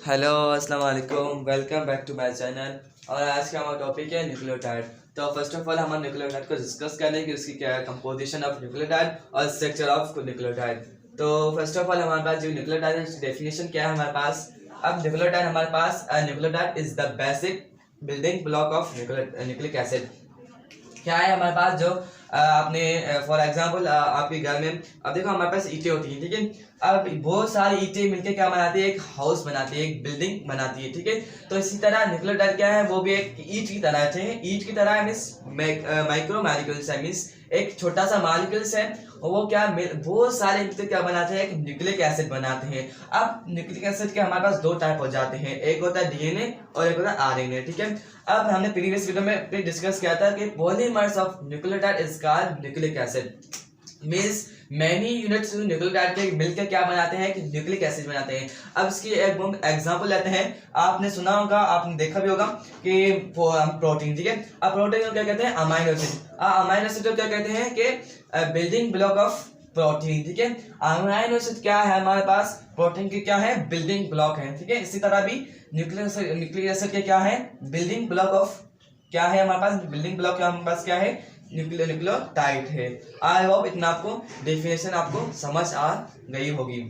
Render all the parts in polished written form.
Hello अस्सलाम वालेकुम, welcome back to my channel. और आज का हमारा टॉपिक है न्यूक्लियोटाइड। तो फर्स्ट ऑफ ऑल हम न्यूक्लियोटाइड को डिस्कस करेंगे कि उसकी क्या है कंपोजिशन ऑफ न्यूक्लियोटाइड और स्ट्रक्चर ऑफ न्यूक्लियोटाइड। तो फर्स्ट ऑफ ऑल हमारे पास जो न्यूक्लियोटाइड है उसकी डेफिनेशन क्या है हमारे पास। अब न्यूक्लियोटाइड हमारे पास nucleotide is the basic building block of nucleic acid. क्या है हमारे पास जो आपने फॉर एग्जांपल आपके घर में अब देखो हमारे पास ईंटें होती हैं, ठीक है। अब बहुत सारी ईंटें मिलकर क्या बनाती है, एक हाउस बनाती है, एक बिल्डिंग बनाती है, ठीक है। तो इसी तरह न्यूक्लियोटाइड क्या है, वो भी एक ईंट की तरह है। ईंट की तरह मींस माइक्रो मॉलिक्यूल्स है, मींस एक छोटा सा मॉलिक्यूल्स है और वो क्या बहुत सारे मिलकर क्या बनाते हैं, एक न्यूक्लिक एसिड बनाते हैं। अब न्यूक्लिक एसिड के हमारे पास दो टाइप हो जाते हैं, एक होता है डीएनए और एक होता है आरएनए, ठीक है। अब हमने प्रीवियस वीडियो में डिस्कस किया था कि polymers of nucleotide is called nucleic acid. Means many units nucleotide के मिलकर क्या बनाते हैं कि न्यूक्लिक एसिड बनाते हैं। अब इसकी एक एग्जांपल लेते हैं। आपने सुना होगा, आपने देखा भी होगा कि प्रोटीन, ठीक है। अब प्रोटीन को क्या कहते हैं, अमाइनो एसिड। अमाइनो एसिड को क्या कहते हैं कि बिल्डिंग ब्लॉक ऑफ प्रोटीन, ठीक है। अमाइनो एसिड क्या है हमारे पास, प्रोटीन की क्या है, बिल्डिंग ब्लॉक है, ठीक है। इसी तरह भी न्यूक्लिक एसिड के क्या है, बिल्डिंग ब्लॉक ऑफ क्या है हमारे पास, बिल्डिंग ब्लॉक हमारे पास क्या है, न्यूक्लियोटाइड है। आई होप इतना आपको डेफिनेशन आपको समझ आ गई होगी।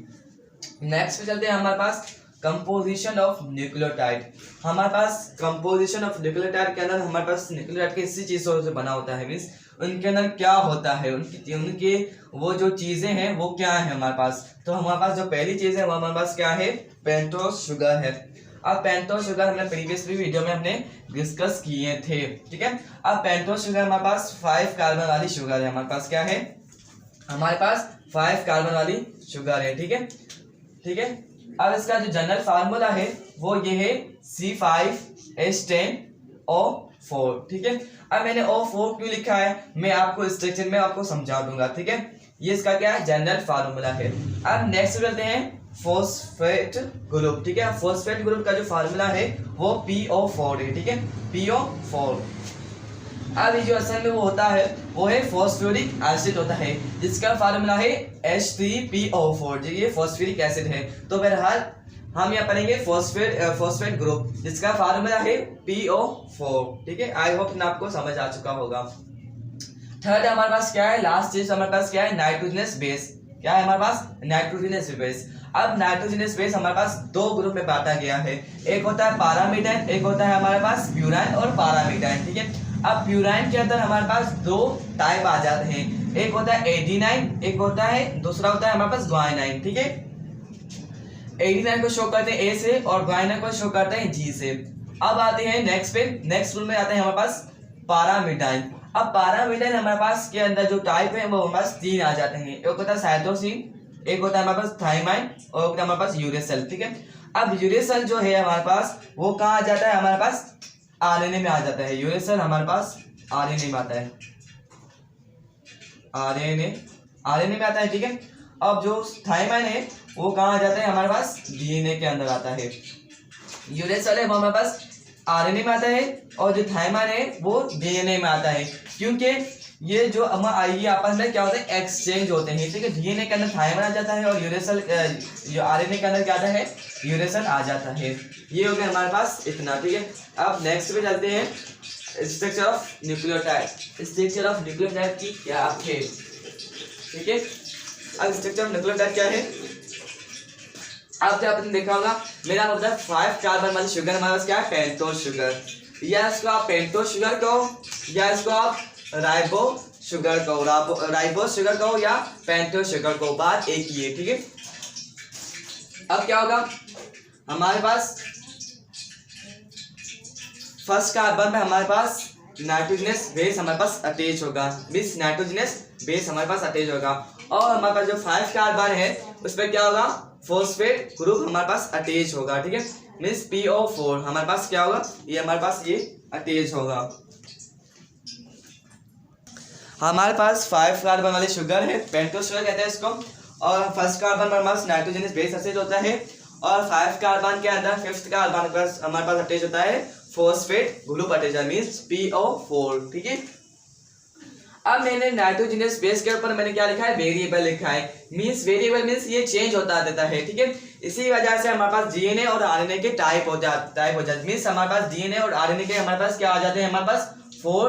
नेक्स्ट पे चलते हैं हमारे पास कंपोजिशन ऑफ न्यूक्लियोटाइड। हमारे पास कंपोजिशन ऑफ न्यूक्लियोटाइड के अंदर हमारे पास न्यूक्लियोटाइड किसी चीजों से बना होता है, मींस उनके अंदर क्या होता है, उनके वो जो चीजें हैं वो क्या है हमारे पास। तो हमारे पास जो पहली चीज है वो हमारे पास क्या है, पेंटोस शुगर है। अब पेंटोस शुगर हमने प्रीवियस वीडियो में हमने डिस्कस किए थे, ठीक है। अब पेंटोस शुगर हमारे पास 5 कार्बन वाली शुगर है। हमारे पास क्या है, हमारे पास 5 कार्बन वाली शुगर है, ठीक है, ठीक है। अब इसका जो जनरल फार्मूला है वो ये है C5H10O4, ठीक है। अब मैंने O4 क्यों लिखा है मैं आपको स्ट्रक्चर में आपको समझा दूंगा, ठीक है। ये इसका क्या है, जनरल फार्मूला है। अब नेक्स्ट चलते हैं फॉस्फेट ग्रुप, ठीक है। फॉस्फेट ग्रुप का जो फार्मूला है वो PO4 है, ठीक है, PO4। अब ये जो असल में वो होता है वो है फॉस्फोरिक एसिड होता है, जिसका फार्मूला है H3PO4, ये फॉस्फोरिक एसिड है। तो बहरहाल हम यहाँ पढ़ेंगे फॉस्फेट ग्रुप जिसका फार्मूला है PO4, ठीक है। आई होप आपको समझ आ चुका होगा। थर्ड हमारे पास क्या है, लास्ट चीज हमारे पास क्या है, नाइट्रोजनस बेस। क्या है हमारे पास, नाइट्रोजनस बेस। अब नाइट्रोजनस बेस हमारे पास दो ग्रुप में बांटा गया है, एक होता है पैरामीथाइन, एक होता है हमारे पास प्यूराइन और पैरामीथाइन, ठीक है। अब प्यूराइन के अंदर हमारे पास दो टाइप आ जाते हैं, एक होता है एडिनाइन, एक होता है दूसरा होता है हमारे पास ग्वाइनाइन, ठीक है। एडिनाइन को शो करते हैं ए से और ग्वाइनाइन को शो करते हैं जी से। अब आते हैं नेक्स्ट पे, नेक्स्ट ग्रुप में आते हैं हमारे पास पैरामीथाइन। अब पैरामीथाइन हमारे पास के अंदर जो टाइप है वो हमारे पास 3 आ जाते हैं, एक होता है साइटोसिन, एक होता है हमारे पास थाइमाइन और एक होता है हमारे पास यूरेसिल, ठीक है। अब यूरेसिल जो है हमारे पास वो कहाँ आ जाता है, हमारे पास आरएनए में आ जाता है। यूरेसिल हमारे पास आरएनए में आता है, आरएनए में आता है, ठीक है। अब जो थाइमाइन है वो कहाँ आ जाता है, हमारे पास डीएनए के अंदर आता है। यूरेसिल है वो हमारे पास आरएनए में आता है और जो थाइमाइन है वो डीएनए में आता है, क्योंकि ये जो ये आपस में क्या होता है, एक्सचेंज होते हैं, ठीक है। डीएनए के अंदर थाइमाइन आ जाता है और यूरेसिल जो आरएनए के अंदर क्या आता है, यूरेसिल आ जाता है। ये हो गया हमारे पास इतना, ठीक है। अब नेक्स्ट पे चलते हैं structure of nucleotide. Structure of nucleotide की क्या है, ठीक है। अब स्ट्रक्चर ऑफ न्यूक्लियोटाइड क्या है, अब जो आपने देखा होगा मेरा मतलब 5 कार्बन वाली शुगर हमारे पास क्या है, पेंटोस शुगर, या इसको आप पेंटोस शुगर कहो या इसको आप राइबो शुगर कहो, राइबोस शुगर कहो या पेंटोस शुगर कहो, बात एक ही है, ठीक है। अब क्या होगा हमारे पास फर्स्ट कार्बन में हमारे पास नाइट्रोजनस बेस हमारे पास अटैच होगा, मींस नाइट्रोजनस बेस हमारे पास अटैच होगा। और हमारे पास जो 5 कार्बन है उस पर क्या होगा, फॉस्फेट ग्रुप हमारे पास अटैच होगा, ठीक है, मींस PO4 हमारे पास क्या होगा, ये हमारे पास ये अटैच होगा। हमारे पास 5 कार्बन वाली शुगर है, पेंटोस शुगर कहते हैं इसको, और फर्स्ट कार्बन पर हमारे पास नाइट्रोजनस बेस अटैच होता है और 5 कार्बन के अंदर 5th कार्बन पर हमारे पास अटैच होता है phosphate group attach, means PO4, ठीक है। अब मैंने नाइट्रोजनस बेस के ऊपर मैंने क्या लिखा है, वेरिएबल लिखा है। मींस वेरिएबल मींस ये चेंज होता रहता है, ठीक है। इसी वजह से हमारे पास डीएनए और आरएनए के टाइप हो जाते मींस हमारे पास डीएनए और आरएनए के हमारे पास क्या आ जाते हैं, हमारे पास 4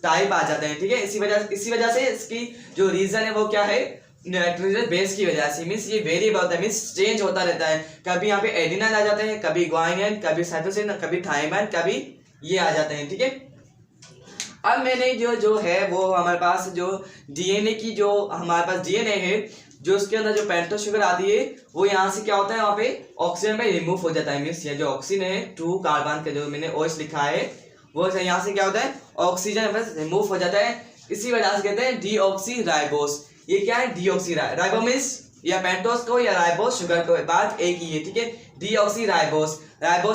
टाइप आ जाते हैं, ठीक है। इसी वजह से इसकी जो रीजन है वो क्या है, नाइट्रोजन बेस की वजह से। मींस ये वेरिएबल होता है, मींस चेंज होता रहता है। कभी यहाँ पे एडिनाइन आ जाते हैं, कभी ग्वानिन, कभी साइटोसिन, कभी थाइमाइन, कभी ये आ जाते हैं, ठीक है। अब मैंने जो है वो हमारे पास जो डीएनए की जो हमारे पास डीएनए है, जो उसके अंदर जो पेंटोस शुगर आती है वो यहाँ से क्या होता है, वहाँ पे ऑक्सीजन में रिमूव हो जाता है। मीन्स ये जो ऑक्सीजन है 2 कार्बन का जो मैंने OH लिखा है वो यहाँ से क्या होता है, ऑक्सीजन बस रिमूव हो जाता है। इसी वजह से कहते हैं डीऑक्सी राइबोस। ये क्या है, डीऑक्सी राइबोस मीन्स या पेंटोस को या राइबोस शुगर को बात एक ही है, ठीक है। डीऑक्सी राइबोस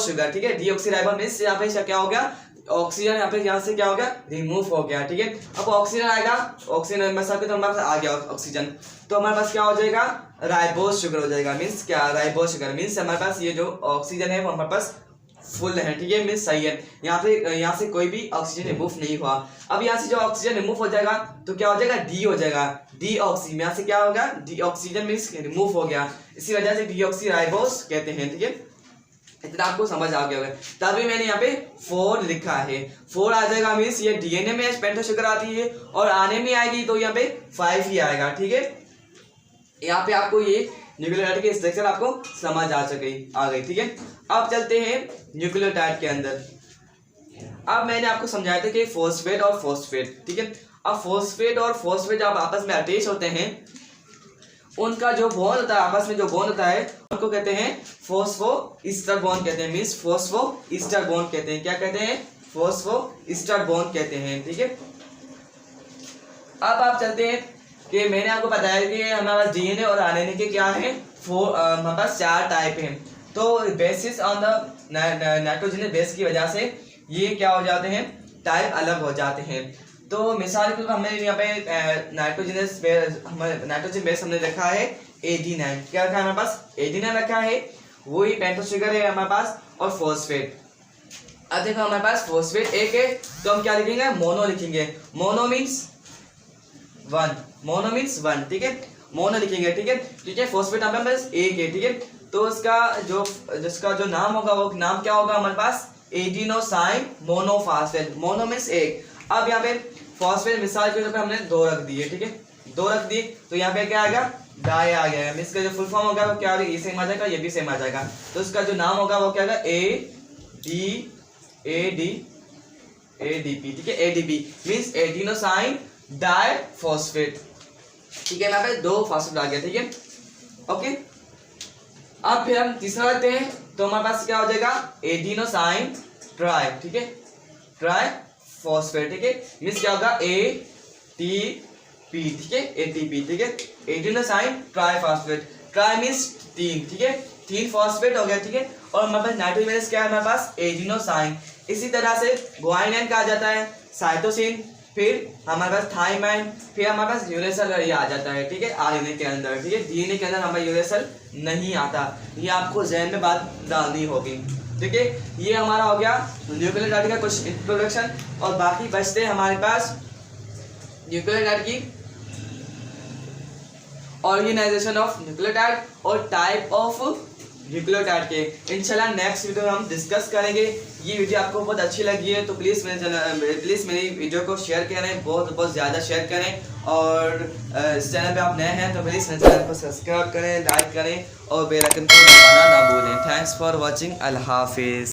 शुगर, ठीक है। डीऑक्सी राइबोस मीन्स यहाँ पे क्या हो गया, ऑक्सीजन यहाँ से क्या हो गया, रिमूव हो गया, ठीक है। अब ऑक्सीजन आएगा, ऑक्सीजन में सबके तो हमारे पास आ गया ऑक्सीजन, तो हमारे पास क्या हो जाएगा, राइबोस शुगर हो जाएगा। मीन्स क्या, राइबोस शुगर मीन्स हमारे पास ये जो ऑक्सीजन है वो हमारे पास फुल है, ठीक है। मीन्स सही है, यहाँ से कोई भी ऑक्सीजन रिमूव नहीं हुआ। अब यहाँ से जो ऑक्सीजन रिमूव हो जाएगा तो क्या हो जाएगा, डी हो जाएगा, डीऑक्सी। यहाँ से क्या होगा, डीऑक्सीजन मीन्स रिमूव हो गया, इसी वजह से डीऑक्सी राइबोस कहते हैं, ठीक है। इतना आपको समझ आ गया होगा। तभी मैंने यहाँ पे 4 लिखा है, 4 आ जाएगा। मीन्स ये डीएनए में पेंटोस शुगर आती है और आने में आएगी तो यहाँ पे 5 ही आएगा, ठीक है। यहाँ पे आपको ये न्यूक्लियोटाइड के स्ट्रक्चर आपको समझ आ गई, ठीक है। अब चलते हैं न्यूक्लियोटाइड के अंदर। अब मैंने आपको समझाया था कि फॉस्फेट और फॉस्फेट, ठीक है। अब फॉस्फेट और फॉस्फेट जब आपस में अटैच होते हैं, उनका जो बॉन्ड होता है, आपस में जो बॉन्ड होता है उनको कहते हैं फॉस्फोईस्टर बॉन्ड कहते हैं। मींस फॉस्फोईस्टर बॉन्ड कहते हैं, क्या कहते हैं, फॉस्फोईस्टर बॉन्ड कहते हैं, ठीक है। अब आप चलते हैं कि मैंने आपको बताया कि हमारे पास डीएनए और आरएनए के क्या है, हमारे पास 4 टाइप हैं। तो basis on the nitrogen base की वजह से ये क्या हो जाते हैं, टाइप अलग हो जाते हैं। तो मिसाल के तौर पर हमने यहाँ पे नाइट्रोजन बेस हमने रखा है एडिनाइन, क्या रखा है हमारे पास, एडिनाइन रखा है, वही पेंटोस शुगर है हमारे पास, और फॉस्फेट। अब देखो हमारे पास फॉस्फेट एक है तो हम क्या लिखेंगे, मोनो लिखेंगे। मोनो मीन्स 1, ठीक है, मोनो लिखेंगे, ठीक है, ठीक है। फॉस्फेट हमारे पास एक है, ठीक है। तो उसका जिसका जो नाम होगा वो नाम क्या होगा हमारे पास, एडिनोसाइन मोनोफॉस्फेट। मोनो मीन्स एक। अब यहाँ पे फॉस्फेट मिसाल के तौर पर हमने 2 रख दिए, ठीक है, 2 रख दिए तो यहाँ पे क्या आएगा, डाई आ गया। इसका जो फुल फॉर्म होगा वो क्या होगा, ये सेम आ जाएगा, ये भी सेम आ जाएगा। तो इसका जो नाम होगा वो क्या होगा, ADP, ठीक है, ADP मीन्स एडिनोसाइन डाइफॉस्फेट, ठीक है। यहाँ पे 2 फॉस्फेट आ गया, ठीक है, ओके। अब फिर हम तीसरा रखते हैं तो हमारे पास क्या हो जाएगा, एडिनोसाइन ट्राई, ठीक है, ट्राई फॉस्फेट, ठीक है। मीन्स क्या होगा, ATP, ठीक है, ATP, ठीक है, एडिनोसाइन ट्राइफॉस्फेट। ट्राई मीन्स 3, ठीक है, 3 फॉस्फेट हो गया, ठीक है। और हमारे पास नाइट्रोजन बेस क्या है, हमारे पास एडिनोसाइन। इसी तरह से ग्वानिन का आ जाता है साइटोसिन, फिर हमारे पास थाइमाइन, फिर हमारे पास यूरेसिल ये आ जाता है, ठीक है, आरएनए के अंदर, ठीक है। डीएनए के अंदर हमारा यूरेसिल नहीं आता, ये आपको ज़हन में बात डालनी होगी, ठीक है। ये हमारा हो गया न्यूक्लियोटाइड का कुछ इंट्रोडक्शन, और बाकी बचते हैं हमारे पास न्यूक्लियोटाइड की ऑर्गेनाइजेशन ऑफ न्यूक्लियोटाइड और टाइप ऑफ न्यूक्लियोटाइड के। इंशाल्लाह नेक्स्ट वीडियो में हम डिस्कस करेंगे। ये वीडियो आपको बहुत अच्छी लगी है तो प्लीज़ मेरी वीडियो को शेयर करें, बहुत ज़्यादा शेयर करें। और इस चैनल पे आप नए हैं तो प्लीज़ मेरे चैनल को सब्सक्राइब करें, लाइक करें और बेल आइकन को दबाना ना भूलें। थैंक्स फॉर वॉचिंग, अल्लाह हाफिज़।